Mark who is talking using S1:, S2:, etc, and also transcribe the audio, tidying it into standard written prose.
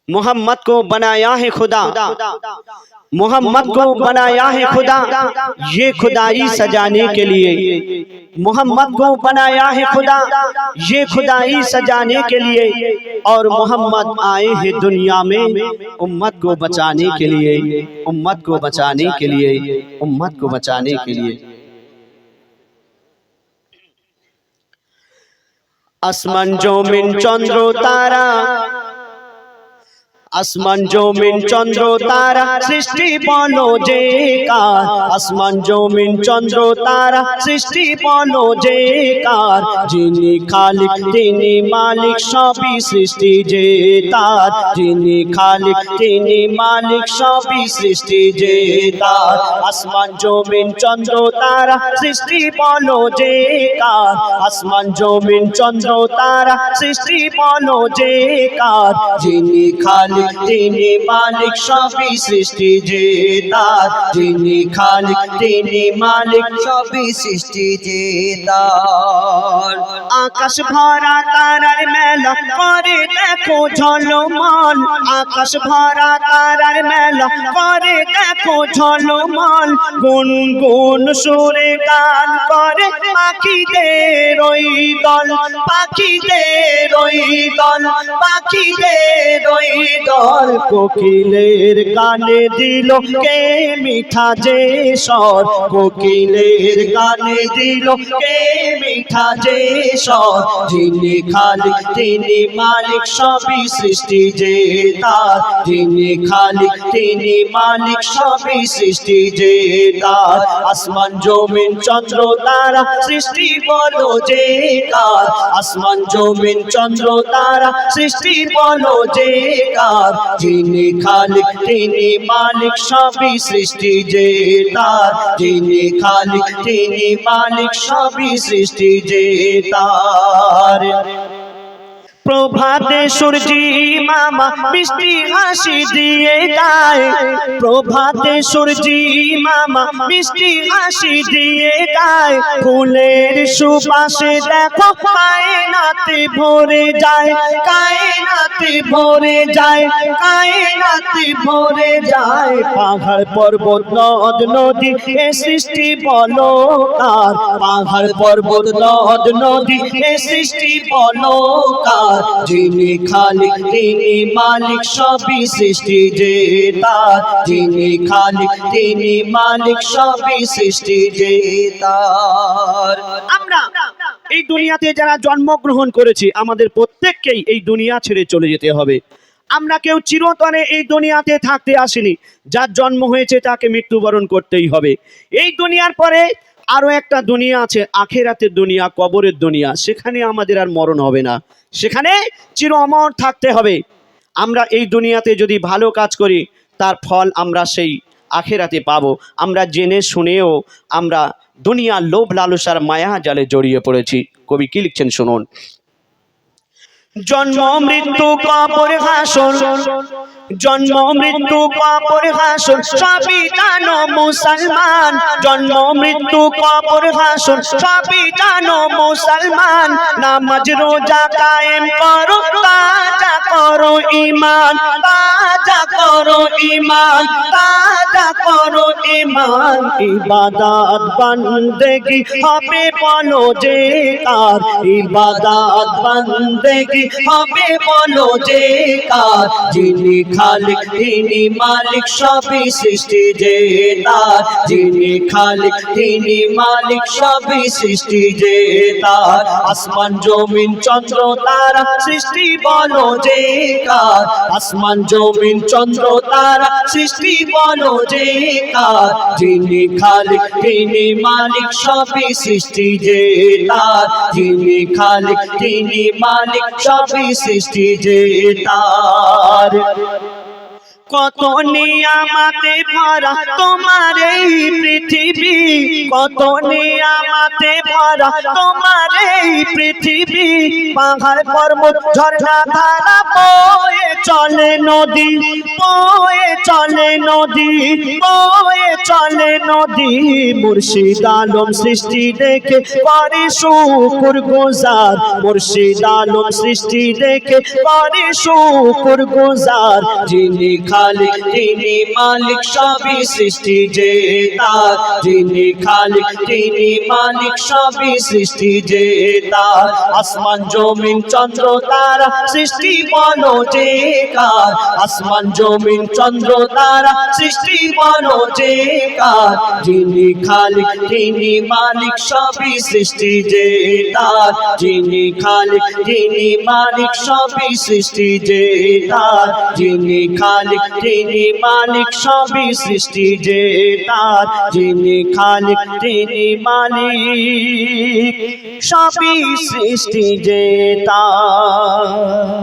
S1: मोहम्मद को बनाया है खुदा, मोहम्मद को बनाया है खुदा ये खुदाई सजाने के लिए। मोहम्मद को बनाया है खुदा ये खुदाई सजाने के लिए, और मोहम्मद आए हैं दुनिया में उम्मत को बचाने के लिए, उम्मत को बचाने के लिए, उम्मत को बचाने के लिए। आसमान जमीन चंद्र तारा, आसमान जमीन चंद्र तारा सृष्टि बोलो जे कार, आसमान जमीन चंद्र तारा सृष्टि बोलो जे कार, जिनी खालिक तिनी मालिक सबी सृष्टि जे तार, जिनी खालिक तिनी मालिक सबी सृष्टि जे तार। आसमान जमीन चंद्र तारा सृष्टि बोलो जे कार, आसमान जमीन चंद्र तारा सृष्टि बोलो जे कार, जिनी खालिक तिनी मालिक सबी सृष्टि जे तार, जिनी खालिक तिनी मालिक सबी सृष्टि जे तार। आकाश भरा तारार मेला करे देखो झलमल, आकाश भरा तारार मेला करे देखो झलमल, गुनगुन सुरे गान करे पाखिদের ওই দল, পাখিদের ওই দল, পাখিদের ওই দল, কোকিলের গানে দিল কে মিঠা যে স্বর, কোকিলের গানে দিল কে মিঠা যে স্বর, যিনি খালিক তিনি মালিক সবই সৃষ্টি যে তার, যিনি খালিক তিনি মালিক সবই সৃষ্টি যে তার। আসমান জমিন চন্দ্র তারা সৃষ্টি বলো যে কার, আসমান জমিন চন্দ্র তারা সৃষ্টি বলো যে কার, যিনি খালিক তিনি মালিক সবই সৃষ্টি যে তার, যিনি খালিক তিনি মালিক সবই সৃষ্টি যে তার। প্রভাতে সূর্যি মামা বৃষ্টি হাসি দিয়ে গায়, প্রভাতে সূর্যি মামা বৃষ্টি হাসি দিয়ে গায়, ফুলের সুবাসে দেখো কায়নাতে ভরে যায়, কায়নাতে ভরে যায়, কায়নাতে ভরে যায়। পাহাড় পর্বত নদ নদী এ সৃষ্টি বলো কার, পাহাড় পর্বত নদ নদী এ সৃষ্টি বলো কার, যিনি খালিক তিনি মালিক সবই সৃষ্টি যে তার, যিনি খালিক তিনি মালিক সবই সৃষ্টি যে তার। আমরা এই দুনিয়াতে যারা জন্মগ্রহণ করেছি আমাদের প্রত্যেককেই এই দুনিয়া ছেড়ে চলে যেতে হবে। আমরা কেউ চিরতরে এই দুনিয়াতে থাকতে আসিনি, যার জন্ম হয়েছে তাকে মৃত্যুবরণ করতেই হবে। এই দুনিয়ার পরে আরো একটা দুনিয়া আছে, আখিরাতের দুনিয়া, কবরের দুনিয়া, সেখানে আমাদের আর মরণ হবে না, সেখানে চির অমর থাকতে হবে। আমরা এই দুনিয়াতে যদি ভালো কাজ করি তার ফল আমরা সেই আখিরাতে পাবো। আমরা জেনে শুনেও আমরা দুনিয়ার লোভ লালসার মায়া জালে জড়িয়ে পড়েছি। কবি কি লিখছেন শুনুন। জন্ম মৃত্যু কবর হাসর, জন্ম মৃত্যু কবর হাসর সবই জানো মুসলমান, জন্ম মৃত্যু কবর হাসর সবই জানো মুসলমান, নামাজ রোজা কায়েম করো তাজা করো ঈমান, তাজা করো ঈমান, তাজা করো ঈমান, ইবাদত বন্দেগি হবে বলো যে কার, ইবাদত বন্দেগি হবে বলো যে কার, যিনি খালিক তিনি মালিক সবই সৃষ্টি যে তার, যিনি খালিক তিনি মালিক সবই সৃষ্টি যে তার। আসমান জমিন চন্দ্র তারা সৃষ্টি বলো যে কার, আসমান জমিন চন্দ্র তারা সৃষ্টি বলো যে কার, যিনি খালিক তিনি মালিক সবই সৃষ্টি যে তার, যিনি খালিক তিনি মালিক সবই সৃষ্টি যে তার। কত নিয়ামতে ভরা তোমার এই পৃথিবী, কত নিয়ামতে ভরা তোমার এই পৃথিবী, পাহাড় পর্বত ঝর্ণা ধারা বয়ে চলে নদী, বয়ে চলে নদী, বয়ে চলে নদী মুর্শিদ আলম সৃষ্টি দেখে করে শুকর গুজার মুর্শিদ আলম সৃষ্টি দেখে করে শুকর গুজার যিনি খালিক তিনি মালিক সবই সৃষ্টি যে তার যিনি খালিক তিনি মালিক সবই সৃষ্টি যে তার আসমান জমিন চন্দ্র তারা সৃষ্টি বলো যে কার আসমান জমিন চন্দ্র তারা সৃষ্টি বলো যে কার যিনি খালিক তিনি মালিক সবই সৃষ্টি যে তার যিনি খালিক তিনি মালিক সবই সৃষ্টি যে তার যিনি খালিক তিনি মালিক সবই সৃষ্টি যে তার যিনি খালিক তিনি মালিক সবই সৃষ্টি যে তার।